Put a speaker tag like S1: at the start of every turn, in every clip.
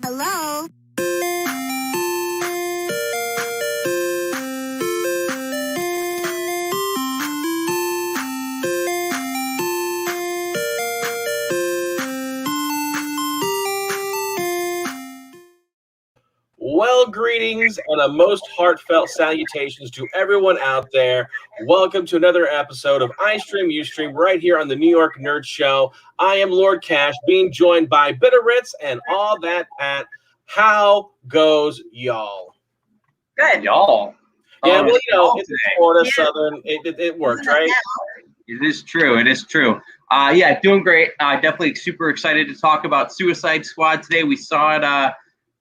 S1: Hello?
S2: Well, greetings and a most heartfelt salutations to everyone out there. Welcome to another episode of I Stream, You Stream, right here on the New York Nerd Show. I am Lord Cash, being joined by Bitterritz and all that Pat. How goes y'all?
S3: Good, y'all.
S2: Yeah, well, it's
S3: today.
S2: Florida, Southern. It worked, right?
S3: It is true. It is true. Yeah, doing great. Definitely super excited to talk about Suicide Squad today. We saw it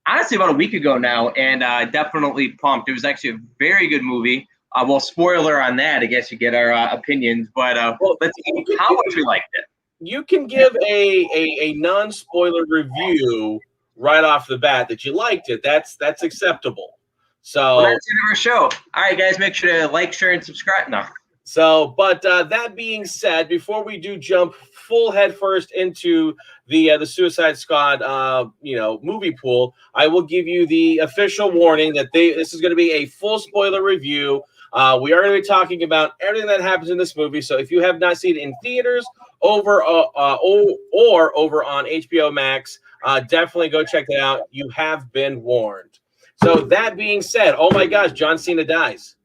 S3: honestly about a week ago now, and definitely pumped. It was actually a very good movie. Well, spoiler on that, I guess you get our opinions, but let's see how much we liked it.
S2: You can give a non-spoiler review right off the bat that you liked it. That's acceptable. So
S3: that's the end of our show. All right, guys, make sure to like, share, and subscribe now.
S2: So, but that being said, before we do jump full head first into the Suicide Squad, movie pool, I will give you the official warning that this is going to be a full spoiler review. We are going to be talking about everything that happens in this movie. So, if you have not seen it in theaters or over on HBO Max, definitely go check that out. You have been warned. So, that being said, oh my gosh, John Cena dies.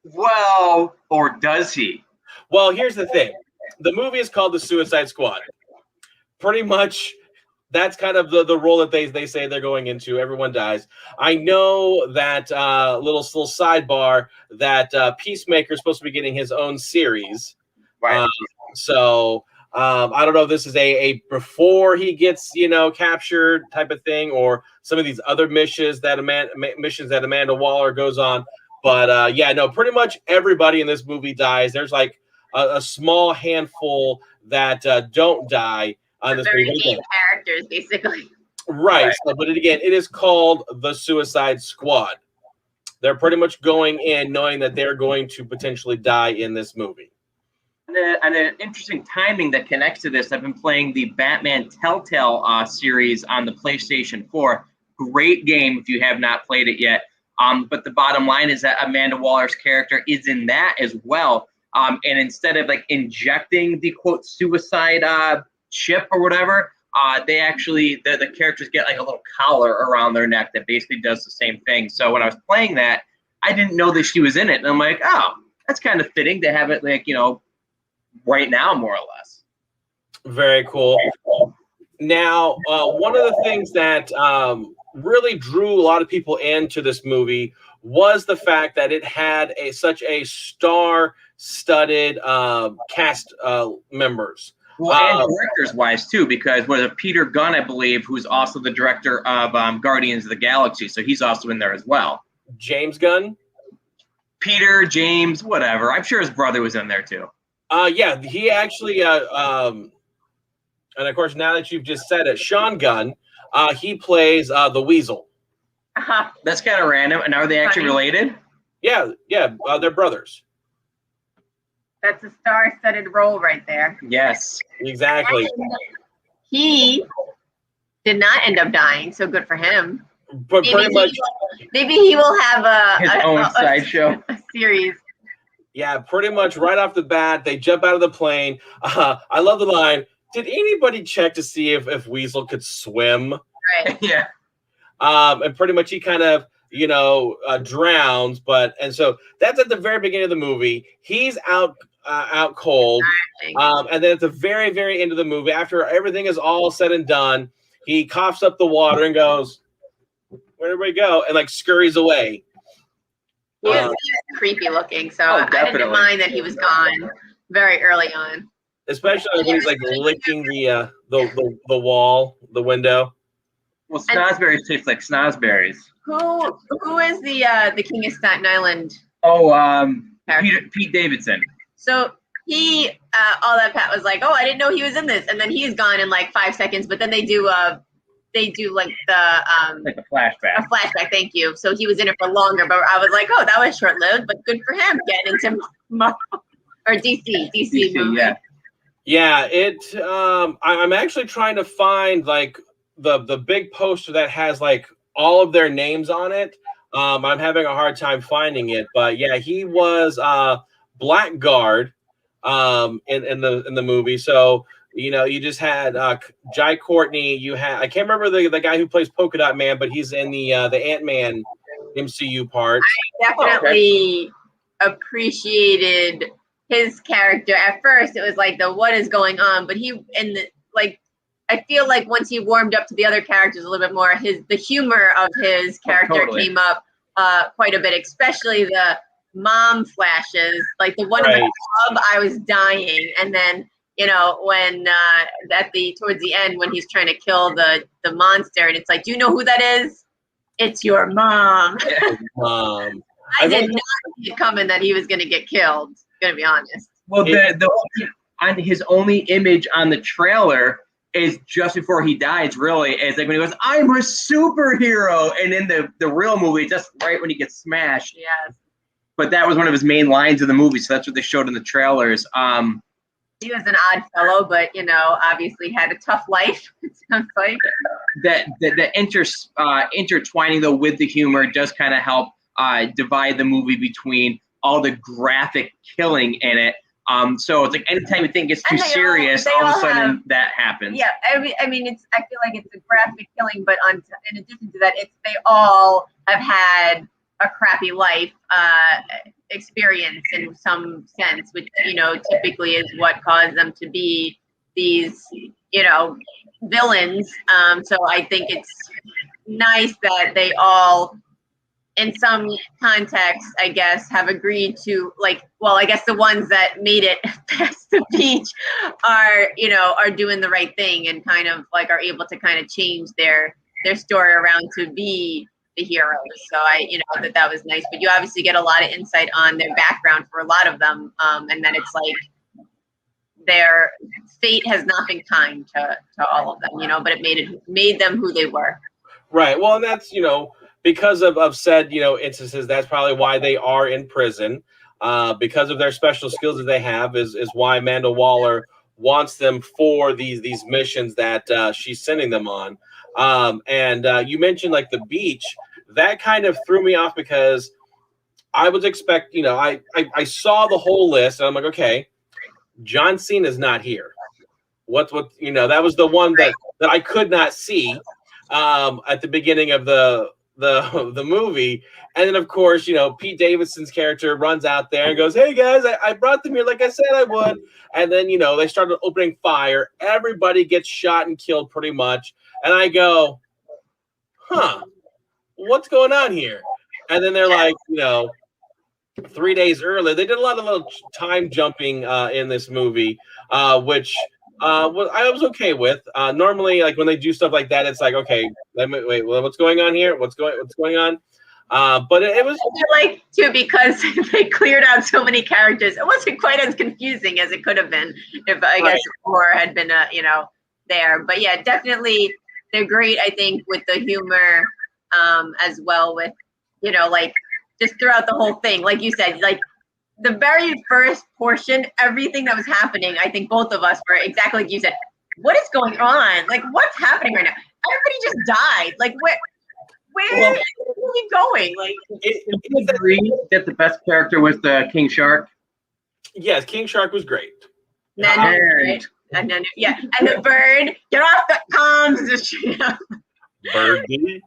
S3: Well, or does he?
S2: Well, here's the thing. The movie is called The Suicide Squad. Pretty much, that's kind of the role that they say they're going into. Everyone dies. I know that little sidebar that Peacemaker is supposed to be getting his own series.
S3: Right.
S2: I don't know if this is a before he gets captured type of thing, or some of these other missions that Amanda Waller goes on. But pretty much everybody in this movie dies. There's like a small handful that don't die on this movie.
S4: Main characters, basically.
S2: Right. So, but it is called the Suicide Squad. They're pretty much going in knowing that they're going to potentially die in this movie.
S3: And an interesting timing that connects to this, I've been playing the Batman Telltale series on the PlayStation 4. Great game if you have not played it yet. But the bottom line is that Amanda Waller's character is in that as well. And instead of like injecting the quote suicide chip or whatever, they actually the characters get like a little collar around their neck that basically does the same thing. So when I was playing that, I didn't know that she was in it, and I'm like, oh, that's kind of fitting to have it right now, more or less.
S2: Very cool. Now, one of the things that really drew a lot of people into this movie was the fact that it had such a star-studded cast members.
S3: Well, and directors-wise, too, because was it Peter Gunn, I believe, who's also the director of Guardians of the Galaxy, so he's also in there as well.
S2: James Gunn?
S3: Peter, James, whatever. I'm sure his brother was in there, too.
S2: Yeah, he actually, and of course, now that you've just said it, Sean Gunn, he plays the Weasel.
S3: That's kind of random. And are they actually related?
S2: Yeah, they're brothers.
S4: That's a star-studded role right there.
S3: Yes,
S2: exactly.
S4: And he did not end up dying, so good for him.
S2: But
S4: maybe he will have
S3: his own sideshow
S4: series.
S2: Yeah, pretty much right off the bat, they jump out of the plane. I love the line. Did anybody check to see if Weasel could swim?
S4: Right.
S3: Yeah.
S2: And pretty much he kind of, drowns. And so that's at the very beginning of the movie. He's out cold. And then at the very, very end of the movie, after everything is all said and done, he coughs up the water and goes, "Where did we go?" And like scurries away.
S4: He was creepy looking, so I didn't mind that he was gone very early on.
S2: Especially when he's like licking the wall, the window.
S3: Well, snozberries taste like snozberries.
S4: Who is the King of Staten Island?
S3: Oh, Pete Davidson.
S4: So he, all that Pat was like, oh, I didn't know he was in this, and then he's gone in like 5 seconds. But then they do like
S3: like a flashback.
S4: A flashback, thank you. So he was in it for longer, but I was like, oh, that was short lived, but good for him getting into DC movie.
S3: Yeah.
S2: Yeah, I'm actually trying to find like the big poster that has like all of their names on it. I'm having a hard time finding it, but yeah, he was Blackguard in the movie. So you just had Jai Courtney. You had, I can't remember the guy who plays Polka Dot Man, but he's in the Ant-Man MCU part.
S4: I definitely appreciated his character. At first, it was like what is going on, but I feel like once he warmed up to the other characters a little bit more, the humor of his character came up quite a bit, especially the mom flashes, like the one in the club. I was dying, and then when towards the end when he's trying to kill the monster, and it's like, do you know who that is? It's your mom.
S2: Mom.
S4: I did not see it coming that he was going to get killed. Gonna be honest.
S3: Well, on his only image on the trailer is just before he dies. Really, it's like when he goes, "I'm a superhero," and in the real movie, just right when he gets smashed.
S4: Yes.
S3: But that was one of his main lines of the movie, so that's what they showed in the trailers.
S4: He was an odd fellow, but obviously had a tough life. It sounds like the intertwining though with the humor does kind of help divide the movie between all the graphic killing in it. So it's like anytime you think it's too serious, all of a sudden that happens. Yeah, I mean, I feel like it's a graphic killing, but in addition to that, they all have had a crappy life experience in some sense, which typically is what caused them to be these villains. So I think it's nice that they all, in some context, I guess, have agreed to I guess the ones that made it past the beach are doing the right thing and kind of are able to kind of change their story around to be the heroes. So that was nice, but you obviously get a lot of insight on their background for a lot of them. And then it's like their fate has not been kind to all of them, but it made them who they were.
S2: Right. Well, and that's, because of said, instances, that's probably why they are in prison, because of their special skills that they have is why Amanda Waller wants them for these missions that she's sending them on. And you mentioned like the beach, that kind of threw me off because I was I saw the whole list and I'm like, okay, John Cena's not here. What that was the one that I could not see at the beginning of the movie. And then of course, Pete Davidson's character runs out there and goes, "Hey guys, I brought them here like I said I would." And then, they started opening fire. Everybody gets shot and killed pretty much. And I go, what's going on here? And then they're like, 3 days earlier, they did a lot of little time jumping in this movie, which I was okay with. Normally, like when they do stuff like that, it's like, okay, wait, what's going on here? What's going on? But it was
S4: like too, because they cleared out so many characters. It wasn't quite as confusing as it could have been if I guess more had been there. But yeah, definitely they're great. I think with the humor as well, with just throughout the whole thing, like you said, like the very first portion, everything that was happening, I think both of us were exactly like you said. What is going on? Like, what's happening right now? Everybody just died. Like, where are we going? Like,
S3: you agree that the best character was the King Shark?
S2: Yes, King Shark was great.
S4: And the bird, get off the comms.
S2: Birdie.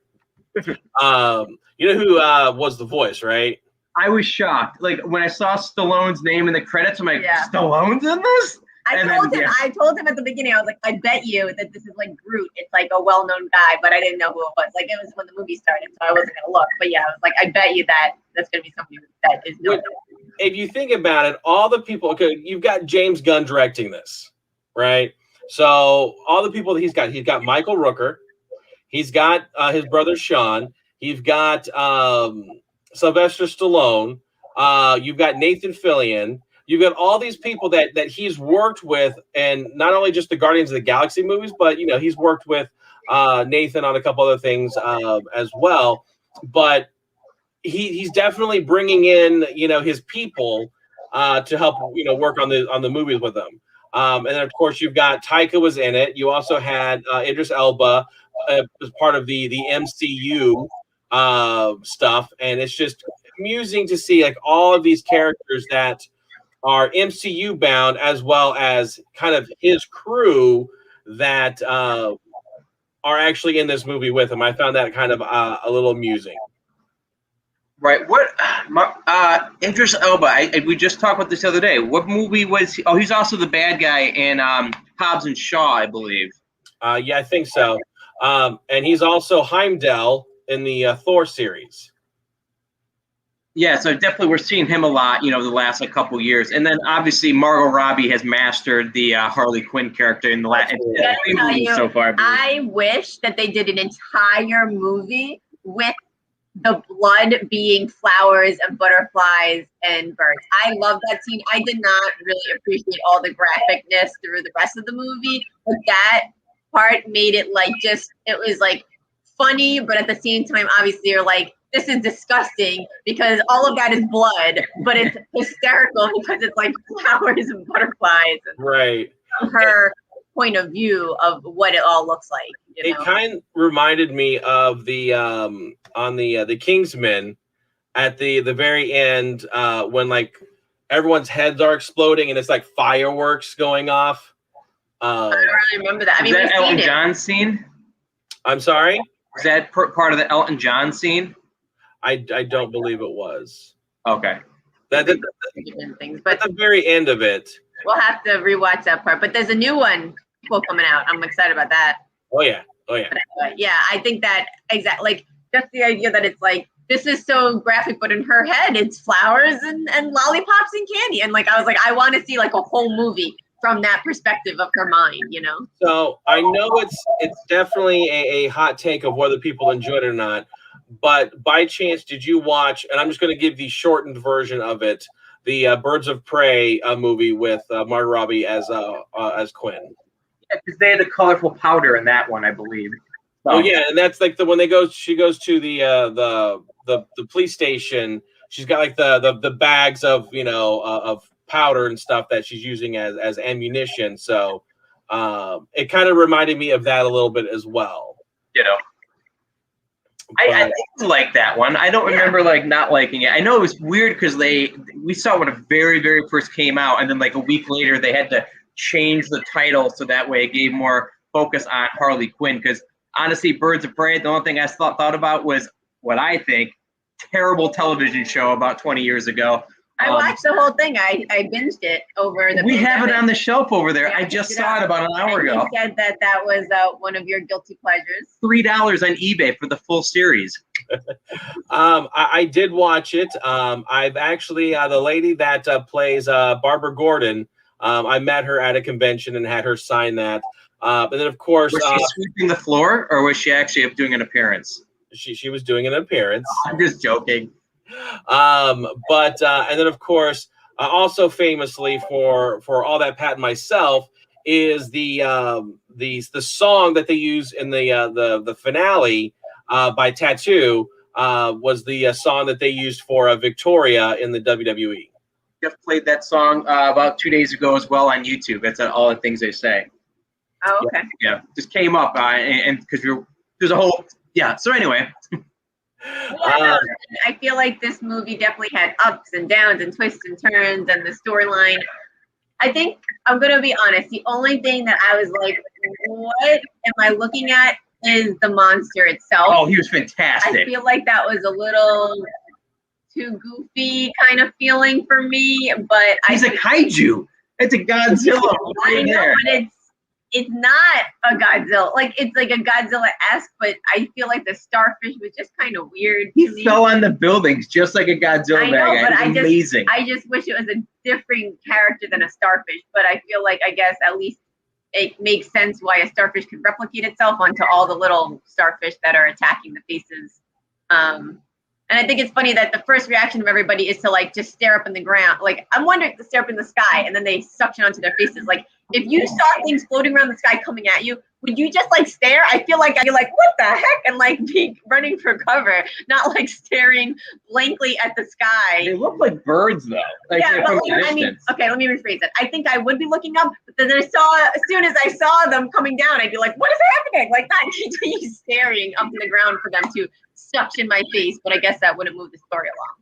S2: You know who was the voice, right?
S3: I was shocked. Like when I saw Stallone's name in the credits, I'm like, Stallone's in this?
S4: I told him at the beginning, I was like, I bet you that this is like Groot. It's like a well-known guy, but I didn't know who it was. Like it was when the movie started, so I wasn't gonna look. But yeah, I was like, I bet you that's gonna be somebody that is known.
S2: If you think about it, all the people, okay, you've got James Gunn directing this, right? So all the people that he's got Michael Rooker, he's got his brother Sean, he's got Sylvester Stallone, you've got Nathan Fillion. You've got all these people that he's worked with, and not only just the Guardians of the Galaxy movies, but he's worked with Nathan on a couple other things as well. But he's definitely bringing in his people to help work on the movies with them. And then of course you've got Taika was in it. You also had Idris Elba, as part of the MCU stuff, and it's just amusing to see like all of these characters that are MCU bound, as well as kind of his crew that are actually in this movie with him. I found that kind of a little amusing.
S3: Right. What? Idris Elba. We just talked about this the other day. What movie was he? Oh, he's also the bad guy in Hobbs and Shaw, I believe.
S2: Yeah, I think so. And he's also Heimdall in the Thor series.
S3: Yeah, so definitely we're seeing him a lot, the last couple years. And then obviously Margot Robbie has mastered the Harley Quinn character in the last 3 movies so far.
S4: I wish that they did an entire movie with the blood being flowers and butterflies and birds. I love that scene. I did not really appreciate all the graphicness through the rest of the movie, but that part made it it was like funny, but at the same time, obviously you're like, this is disgusting because all of that is blood, but it's hysterical because it's like flowers and butterflies. And
S2: right.
S4: From her point of view of what it all looks like.
S2: It kind of reminded me of the on the Kingsman at the very end when like everyone's heads are exploding and it's like fireworks going off.
S4: I don't really remember that. I mean,
S3: is that Elton John scene?
S2: I'm sorry?
S3: Is that part of the Elton John scene?
S2: I don't believe it was.
S3: Okay.
S4: Different things, but
S2: at the very end of it.
S4: We'll have to rewatch that part. But there's a new one coming out. I'm excited about that.
S2: Oh yeah.
S4: But yeah, I think that like just the idea that it's like this is so graphic, but in her head it's flowers and lollipops and candy. And like I was like, I want to see like a whole movie from that perspective of her mind,
S2: So I know it's definitely a hot take of whether people enjoyed it or not. But by chance, did you watch? And I'm just going to give the shortened version of it: the Birds of Prey movie with Margot Robbie as Quinn.
S3: Yeah, because they had the colorful powder in that one, I believe. So.
S2: Oh yeah, and that's like she goes to the police station. She's got like the bags of of powder and stuff that she's using as ammunition. So it kind of reminded me of that a little bit as well.
S3: I like that one. I don't remember like not liking it. I know it was weird because we saw it when it very, very first came out, and then like a week later they had to change the title so that way it gave more focus on Harley Quinn. Because honestly, Birds of Prey, the only thing I thought about was what I think terrible television show about 20 years ago.
S4: I watched the whole thing. I binged it over the.
S3: We have it on the shelf over there. Yeah, I just saw it about an hour ago.
S4: You said that was one of your guilty pleasures.
S3: $3 on eBay for the full series.
S2: I did watch it. I've actually the lady that plays Barbara Gordon. I met her at a convention and had her sign that. And then of course,
S3: was she sweeping the floor, or was she actually doing an appearance?
S2: She was doing an appearance.
S3: I'm just joking.
S2: But and then of course, also famously for All That Pat and Myself is the song that they use in the finale by Tattoo was the song that they used for Victoria in the WWE.
S3: Just played that song about 2 days ago as well on YouTube. That's all the things they say.
S4: Oh, okay.
S3: Yeah, just came up and because there's a whole So anyway.
S4: I feel like this movie definitely had ups and downs and twists and turns, and the storyline. I think I'm gonna be honest. The only thing that I was like, "What am I looking at?" is the monster itself.
S3: Oh, he was fantastic.
S4: I feel like that was a little too goofy kind of feeling for me, but
S3: he's a kaiju. It's a Godzilla.
S4: I know, but it's not a Godzilla. Like it's like a Godzilla-esque, but I feel like the starfish was just kind of weird.
S3: He fell on the buildings just like a Godzilla.
S4: I know, but
S3: amazing.
S4: I just wish it was a different character than a starfish. But I feel like I guess at least it makes sense why a starfish could replicate itself onto all the little starfish that are attacking the faces. And I think it's funny that the first reaction of everybody is to like just stare up in the ground. Like I'm wondering to stare up in the sky, and then they suction onto their faces. Like if you saw things floating around the sky coming at you, would you just like stare? I feel like I'd be like, what the heck? And like be running for cover, not like staring blankly at the sky.
S3: They look like birds though. Like,
S4: yeah, but like, I mean, okay, let me rephrase it. I think I would be looking up, but then as soon as I saw them coming down, I'd be like, what is happening? Like not continue staring up in the ground for them to suction my face, but I guess that wouldn't move the story along.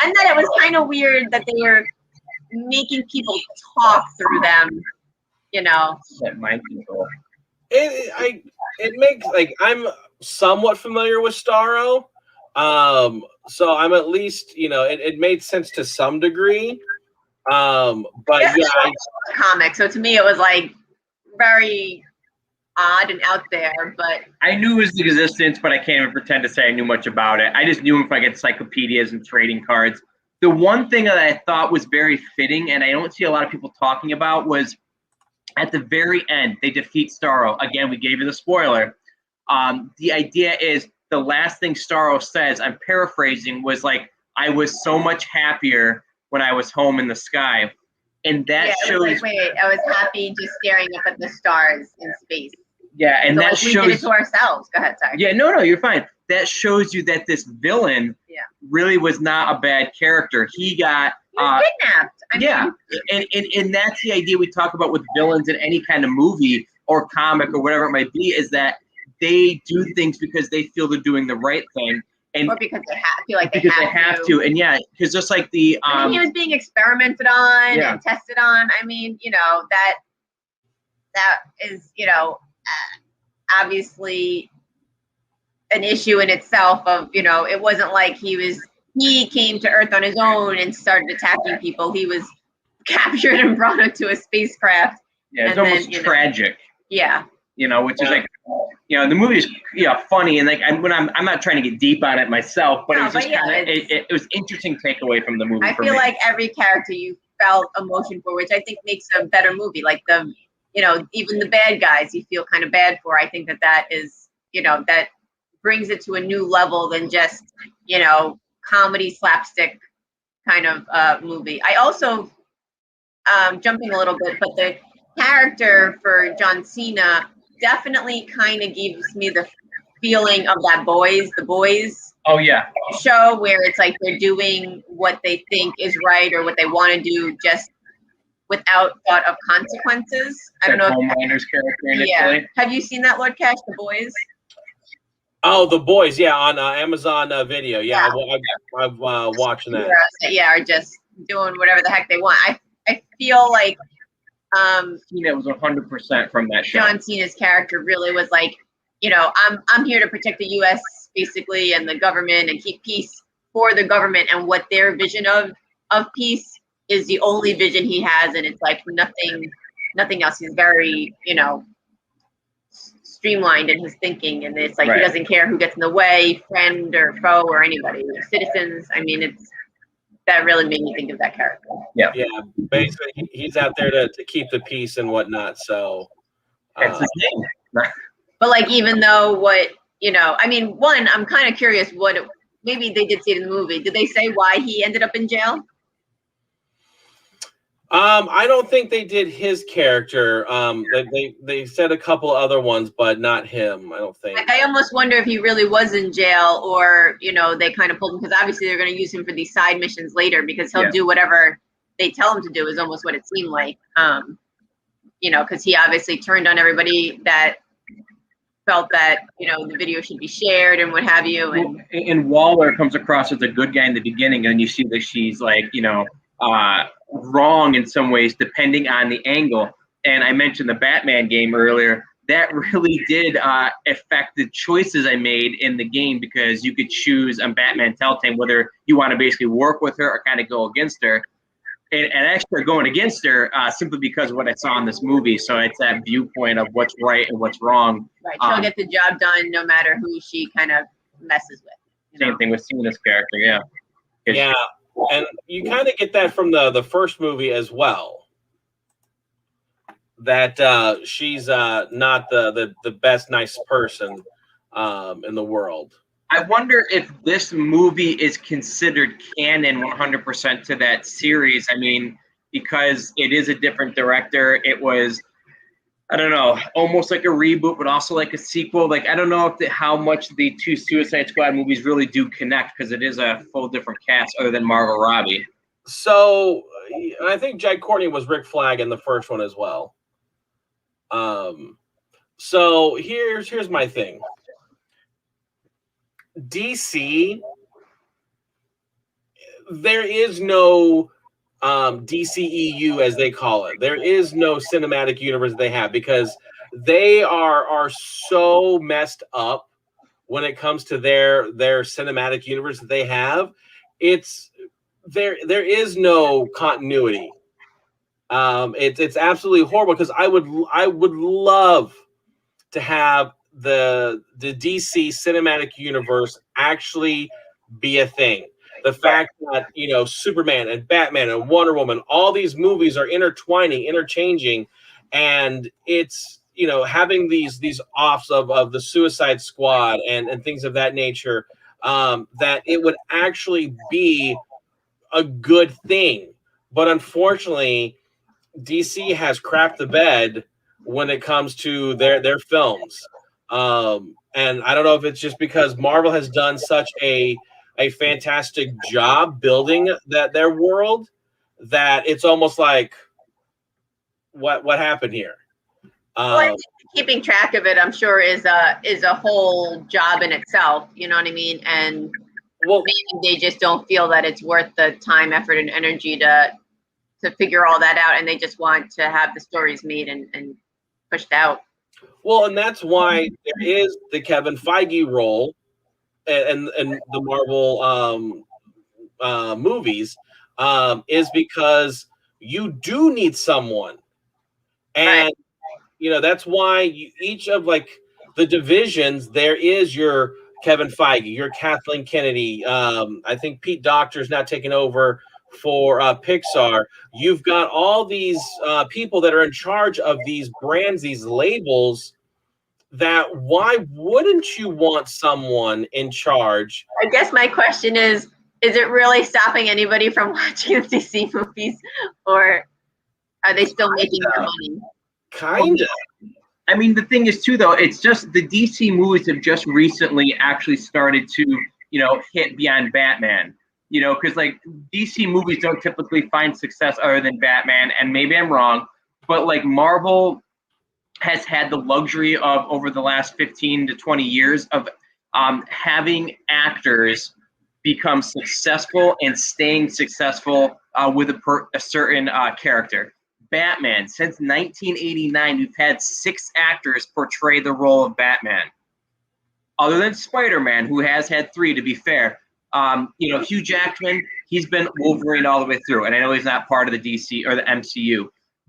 S4: And then it was kind of weird that they were making people talk through them, you know.
S3: That mind control.
S2: It makes like I'm somewhat familiar with Starro, so I'm at least it made sense to some degree, but yeah,
S4: comic. So to me, it was like very odd and out there. But
S3: I knew his existence, but I can't even pretend to say I knew much about it. I just knew him from like encyclopedias and trading cards. The one thing that I thought was very fitting, and I don't see a lot of people talking about, was at the very end, they defeat Starro. Again, we gave you the spoiler. The idea is the last thing Starro says, I'm paraphrasing, was like, I was so much happier when I was home in the sky. And that shows...
S4: Like, wait, I was happy just staring up at the stars in space.
S3: Yeah, and so that shows...
S4: we did it to ourselves. Go ahead, sorry.
S3: Yeah, no, you're fine. That shows you that this villain really was not a bad character. He got...
S4: He was kidnapped.
S3: And that's the idea we talk about with villains in any kind of movie or comic or whatever it might be, is that they do things because they feel they're doing the right thing, and
S4: or because they feel like
S3: they have to. And because just like the
S4: he was being experimented on and tested on. I mean, that is obviously an issue in itself. Of it wasn't like he came to Earth on his own and started attacking people. He was captured and brought into a spacecraft.
S3: Yeah, it's almost tragic.
S4: Yeah.
S3: Which is like, the movie is funny, and like I'm not trying to get deep on it myself, but it was just kind of it was interesting takeaway from the movie.
S4: I feel like every character you felt emotion for, which I think makes a better movie. Like even the bad guys you feel kind of bad for. I think that is that brings it to a new level than just comedy slapstick kind of movie. I also jumping a little bit, but the character for John Cena definitely kind of gives me the feeling of that The Boys show, where it's like they're doing what they think is right or what they want to do just without thought of consequences. I don't know.
S3: Homelander's character initially.
S4: Have you seen that, Lord Cash, The Boys?
S2: Oh, The Boys, on Amazon Video. Yeah, I'm watching that.
S4: Are just doing whatever the heck they want. I feel like
S3: Cena was 100% from that show.
S4: John Cena's character really was like, I'm here to protect the U.S. basically and the government and keep peace for the government, and what their vision of peace is the only vision he has, and it's like nothing else. He's very streamlined in his thinking, and it's like he doesn't care who gets in the way, friend or foe or anybody, citizens. I mean, that really made me think of that character.
S2: Yeah. Basically, he's out there to keep the peace and whatnot. So
S3: that's his name.
S4: But like, even though I'm kind of curious maybe they did see it in the movie. Did they say why he ended up in jail?
S2: I don't think they did his character. They said a couple other ones, but not him. I don't think.
S4: Like, I almost wonder if he really was in jail, or they kind of pulled him, because obviously they're going to use him for these side missions later, because he'll do whatever they tell him to do. Is almost what it seemed like. Because he obviously turned on everybody that felt that the video should be shared and what have you.
S3: And Waller comes across as a good guy in the beginning, and you see that she's like wrong in some ways depending on the angle. And I mentioned the Batman game earlier. That really did affect the choices I made in the game, because you could choose on Batman Telltale whether you want to basically work with her or kind of go against her. And actually going against her simply because of what I saw in this movie. So it's that viewpoint of what's right and what's wrong.
S4: Right, she'll get the job done no matter who she kind of messes with.
S3: Same thing with Cena's character,
S2: Yeah. And you kind of get that from the first movie as well, that she's not the best nice person in the world.
S3: I wonder if this movie is considered canon 100% to that series. I mean, because it is a different director. It was I don't know, almost like a reboot, but also like a sequel. Like, I don't know how much the two Suicide Squad movies really do connect, because it is a full different cast other than Margot Robbie.
S2: So I think Jai Courtney was Rick Flag in the first one as well. So here's my thing. DC, there is no DCEU, as they call it. There is no cinematic universe they have, because they are so messed up when it comes to their cinematic universe that they have. It's there is no continuity. It's absolutely horrible, because I would love to have the DC cinematic universe actually be a thing. The fact that, Superman and Batman and Wonder Woman, all these movies are intertwining, interchanging, and it's, having these offs of the Suicide Squad and things of that nature, that it would actually be a good thing. But unfortunately, DC has crapped the bed when it comes to their films. And I don't know if it's just because Marvel has done such a fantastic job building their world, that it's almost like, what happened here?
S4: Well, I think keeping track of it, I'm sure, is a whole job in itself. You know what I mean? And maybe they just don't feel that it's worth the time, effort, and energy to figure all that out, and they just want to have the stories made and pushed out.
S2: Well, and that's why there is the Kevin Feige role and the Marvel movies, is because you do need someone. And, that's why each of the divisions, there is your Kevin Feige, your Kathleen Kennedy. I think Pete Docter's now taking over for Pixar. You've got all these people that are in charge of these brands, these labels, that why wouldn't you want someone in charge?
S4: I guess my question is it really stopping anybody from watching the DC movies, or are they still making their money?
S2: Kind of.
S3: I mean, the thing is, too, though, it's just the DC movies have just recently actually started to, hit beyond Batman. Because DC movies don't typically find success other than Batman, and maybe I'm wrong, but Marvel has had the luxury of, over the last 15 to 20 years, of having actors become successful and staying successful with a certain character. Batman, since 1989, we've had 6 actors portray the role of Batman. Other than Spider-Man, who has had 3, to be fair. Hugh Jackman, he's been Wolverine all the way through, and I know he's not part of the DC or the MCU,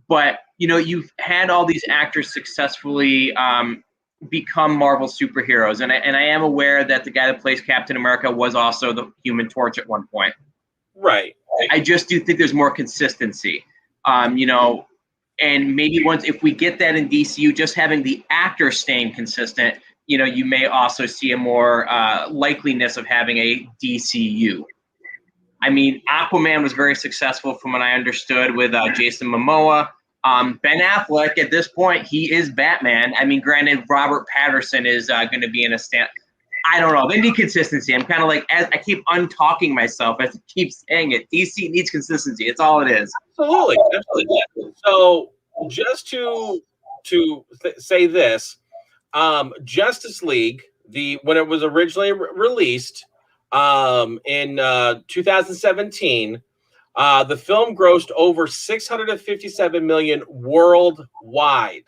S3: but you've had all these actors successfully become Marvel superheroes, and I am aware that the guy that plays Captain America was also the Human Torch at one point.
S2: Right.
S3: I just do think there's more consistency, and maybe if we get that in DCU, just having the actor staying consistent, you may also see a more likeliness of having a DCU. I mean, Aquaman was very successful from what I understood with Jason Momoa. Ben Affleck, at this point, he is Batman. I mean, granted, Robert Pattinson is going to be in a stand. I don't know. They need consistency. I'm kind of as I keep untalking myself as I keep saying it. DC needs consistency. It's all it is.
S2: Absolutely. So just to say this, Justice League, when it was originally released in 2017, the film grossed over $657 million worldwide.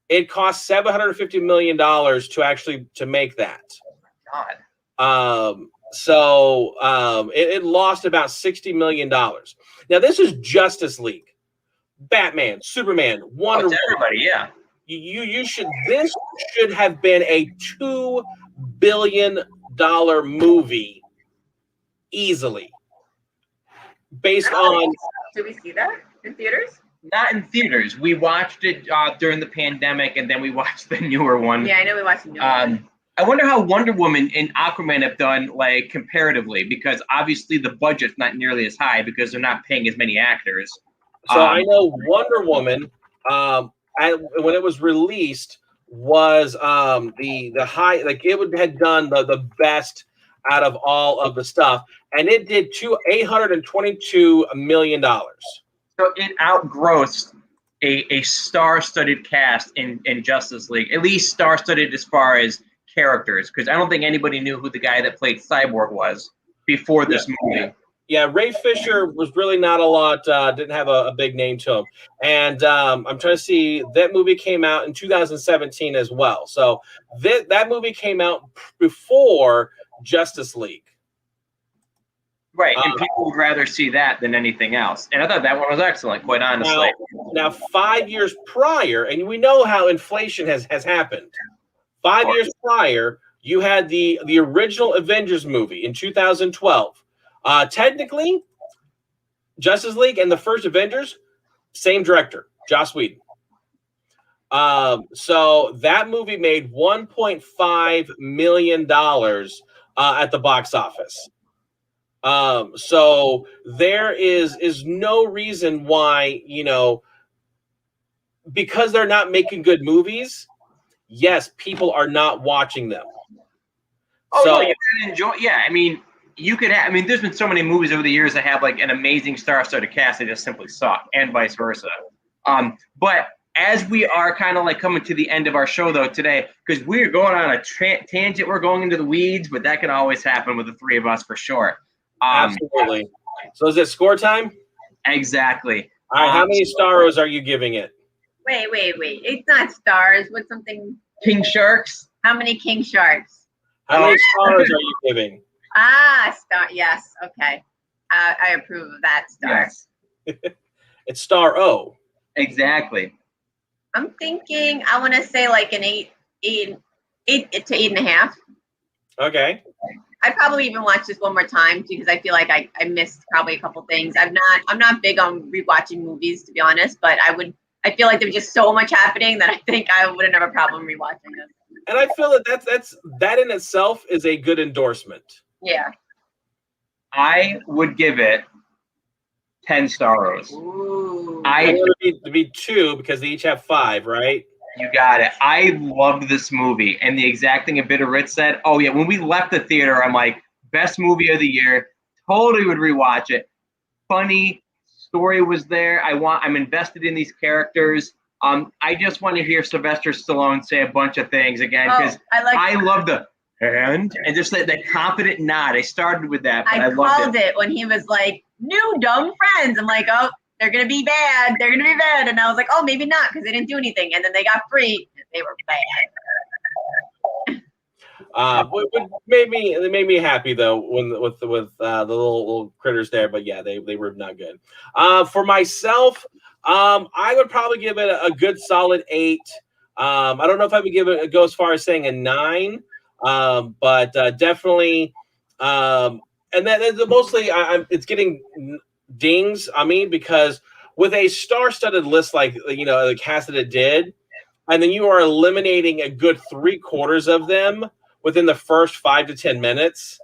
S2: It cost $750 million to make that.
S3: God.
S2: It lost about $60 million. Now, this is Justice League. Batman, Superman, Wonder Woman.
S3: Everybody, yeah.
S2: This should have been a $2 billion movie easily. Based on.
S4: Did we see that in theaters?
S3: Not in theaters. We watched it during the pandemic, and then we watched the newer one.
S4: Yeah, I know we watched the newer one.
S3: I wonder how Wonder Woman and Aquaman have done, comparatively, because obviously the budget's not nearly as high because they're not paying as many actors.
S2: So I know Wonder Woman when it was released was the high, like had done the best out of all of the stuff, and it did $822 million.
S3: So it outgrossed a star-studded cast in Justice League, at least star-studded as far as characters, because I don't think anybody knew who the guy that played Cyborg was before this movie.
S2: Yeah, Ray Fisher was really not a lot, didn't have a big name to him. And I'm trying to see, that movie came out in 2017 as well. So that movie came out before Justice League.
S3: Right, and people would rather see that than anything else. And I thought that one was excellent, quite honestly.
S2: Now 5 years prior, and we know how inflation has happened. 5 years prior, you had the original Avengers movie in 2012. Technically, Justice League and the first Avengers, same director, Joss Whedon. So that movie made $1.5 million at the box office. So there is no reason why, because they're not making good movies, yes, people are not watching them.
S3: Oh, so, no, you can enjoy. Yeah, I mean, you could have. I mean, there's been so many movies over the years that have like an amazing star-studded cast that just simply suck, and vice versa. But as we are kind of like coming to the end of our show though today, because we're going on a tangent, we're going into the weeds, but that can always happen with the three of us for sure.
S2: Absolutely. So is it score time?
S3: Exactly.
S2: All right. How many stars are you giving it?
S4: Wait. It's not stars. What's something?
S3: King Sharks.
S4: How many King Sharks?
S2: How many stars are you giving?
S4: Star. Yes. Okay. I approve of that. Star.
S3: Yes.
S2: It's star O.
S3: Exactly.
S4: I'm thinking. I want to say like an 8 to 8.5.
S2: Okay.
S4: I'd probably even watch this one more time because I feel like I missed probably a couple things. I'm not big on rewatching movies, to be honest, but I feel like there's just so much happening that I think I wouldn't have a problem rewatching this.
S2: And I feel that in itself is a good endorsement.
S4: Yeah.
S3: I would give it 10 stars.
S4: Ooh.
S2: I would be 2 because they each have 5, right?
S3: You got it. I loved this movie. And the exact thing a Bitter Rich said, oh yeah, when we left the theater, I'm like, best movie of the year. Totally would rewatch it. Funny, story was there. I'm invested in these characters. I just want to hear Sylvester Stallone say a bunch of things again because I love the and just that confident nod. I started with that, but I loved it
S4: when he was like, new dumb friends. I'm like, oh, they're gonna be bad. They're gonna be bad. And I was like, oh, maybe not because they didn't do anything. And then they got free. They were bad.
S2: It made me happy though with the little critters there. But yeah, they were not good. For myself, I would probably give it a good solid 8. I don't know if I would go as far as saying a 9, but definitely. And then mostly, it's getting dings. I mean, because with a star-studded list like the cast that it did, and then you are eliminating a good 3/4 of them within the first 5 to 10 minutes.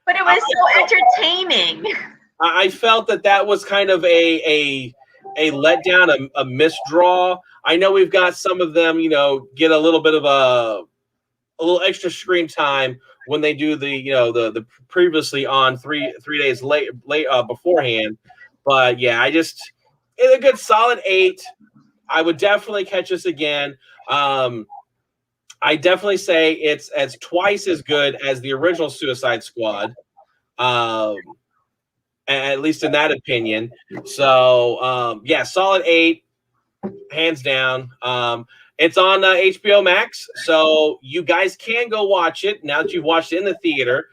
S4: But it was so entertaining.
S2: I felt that was kind of a letdown, a misdraw. I know we've got some of them, get a little bit of a little extra screen time when they do the previously on 3 days late beforehand. But yeah, it's a good solid 8. I would definitely catch this again. I definitely say it's twice as good as the original Suicide Squad. At least in that opinion. So, yeah, solid 8, hands down. It's on HBO Max, so you guys can go watch it now that you've watched it in the theater.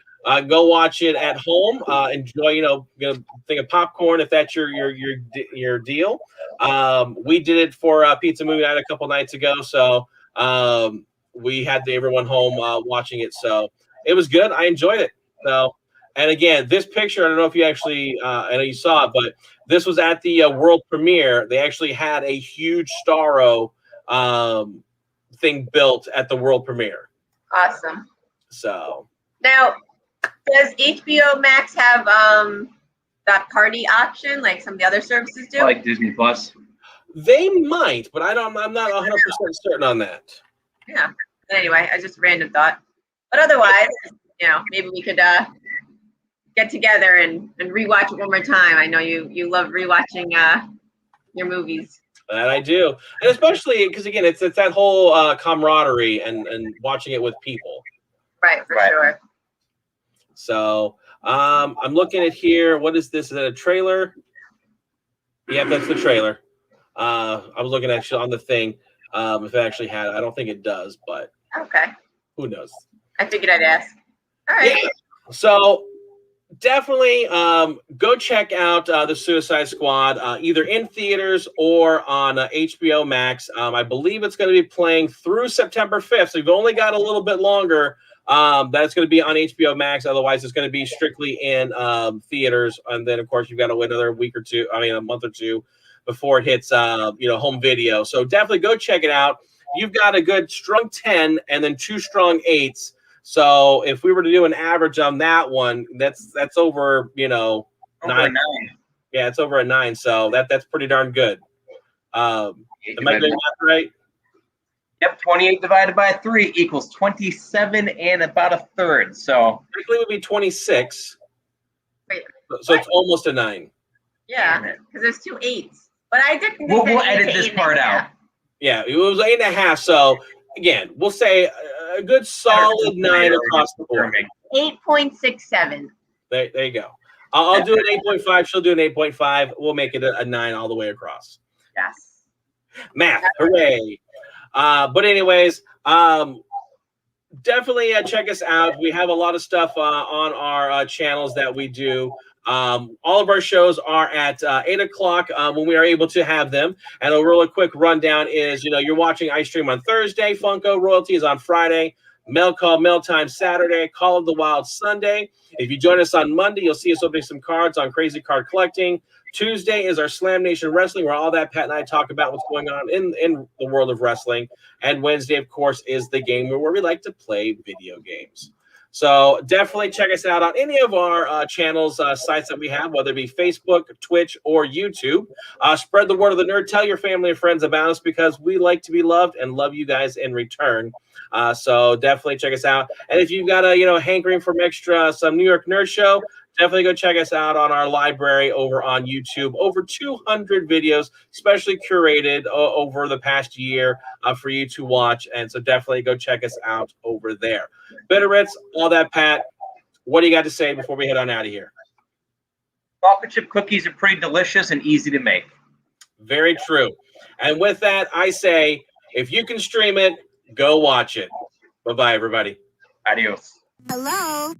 S2: Go watch it at home. Enjoy, thing of popcorn if that's your deal. We did it for Pizza Movie Night a couple nights ago, so we had everyone home watching it. So it was good. I enjoyed it. So. And again, this picture, I don't know if you actually, I know you saw it, but this was at the world premiere. They actually had a huge Starro thing built at the world premiere.
S4: Awesome.
S2: So.
S4: Now, does HBO Max have that party option like some of the other services do?
S3: Like Disney Plus?
S2: They might, but I'm not 100% certain on that.
S4: Yeah. Anyway, I just random thought. But otherwise, maybe we could get together and rewatch it one more time. I know you love rewatching your movies.
S2: That I do, and especially because again, it's that whole camaraderie and watching it with people.
S4: Right, for sure.
S2: So I'm looking at here. What is this? Is that a trailer? Yep, that's the trailer. I was looking actually on the thing. If it actually had, I don't think it does, but
S4: okay.
S2: Who knows?
S4: I figured I'd ask. All right.
S2: Yeah. So definitely go check out the Suicide Squad, either in theaters or on HBO Max. I believe it's going to be playing through September 5th, so you've only got a little bit longer. That's going to be on HBO Max. Otherwise, it's going to be strictly in theaters. And then, of course, you've got to wait another a month or two before it hits, home video. So definitely go check it out. You've got a good strong 10 and then 2 strong 8s. So if we were to do an average on that one, that's over, over 9. Yeah, it's over a 9. So that's pretty darn good. Am I doing that right?
S3: Yep, 28 divided by 3 equals 27 and about a third. So
S2: technically it would be 26.
S4: Wait,
S2: so it's almost a 9.
S4: Yeah, because there's 2 8s. But I didn't.
S3: We'll edit this part out.
S2: Yeah, it was 8.5. So again, we'll say a good solid 9 across the board.
S4: 8.67.
S2: There you go. I'll do an 8.5. She'll do an 8.5. We'll make it a 9 all the way across.
S4: Yes.
S2: Math, hooray! But anyways, definitely check us out. We have a lot of stuff on our channels that we do. All of our shows are at 8 o'clock when we are able to have them. And a really quick rundown is, you're watching iStream on Thursday, Funko Royalty is on Friday, Mail Call Mail Time Saturday, Call of the Wild Sunday. If you join us on Monday, you'll see us opening some cards on Crazy Card Collecting. Tuesday is our Slam Nation Wrestling, where all that Pat and I talk about what's going on in the world of wrestling. And Wednesday, of course, is the game where we like to play video games. So definitely check us out on any of our channels, sites that we have, whether it be Facebook, Twitch, or YouTube. Spread the word of the nerd. Tell your family and friends about us because we like to be loved and love you guys in return. So definitely check us out. And if you've got a hankering for some New York Nerd Show, definitely go check us out on our library over on YouTube. Over 200 videos, specially curated over the past year for you to watch. And so definitely go check us out over there. Bitterits, all that, Pat. What do you got to say before we head on out of here?
S3: Chocolate chip cookies are pretty delicious and easy to make.
S2: Very true. And with that, I say, if you can stream it, go watch it. Bye-bye, everybody.
S3: Adios.
S1: Hello.